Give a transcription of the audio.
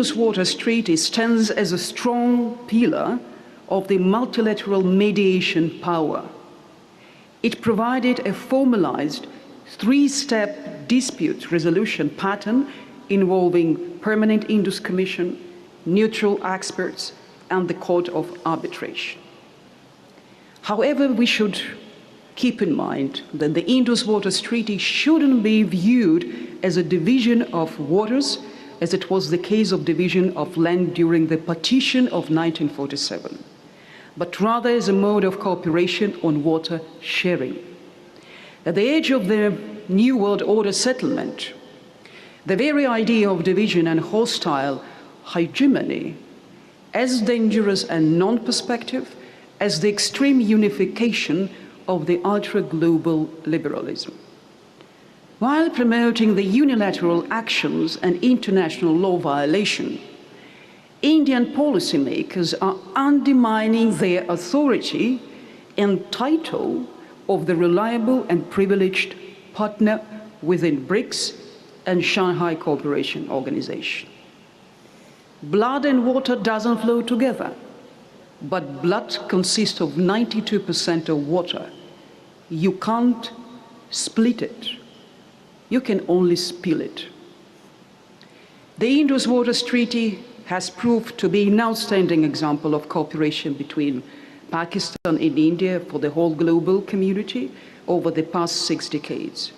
Indus Waters Treaty stands as a strong pillar of the multilateral mediation power. It provided a formalized three-step dispute resolution pattern involving Permanent Indus Commission, neutral experts, and the Court of Arbitration. However, we should keep in mind that the Indus Waters Treaty shouldn't be viewed as a division of waters, as it was the case of division of land during the partition of 1947, but rather as a mode of cooperation on water sharing. At the age of the New World Order settlement, the very idea of division and hostile hegemony, as dangerous and non-perspective as the extreme unification of the ultra-global liberalism. While promoting the unilateral actions and international law violation, Indian policymakers are undermining their authority and title of the reliable and privileged partner within BRICS and Shanghai Cooperation Organization. Blood and water doesn't flow together, but blood consists of 92% of water. You can't split it. You can only spill it. The Indus Waters Treaty has proved to be an outstanding example of cooperation between Pakistan and India for the whole global community over the past 6 decades.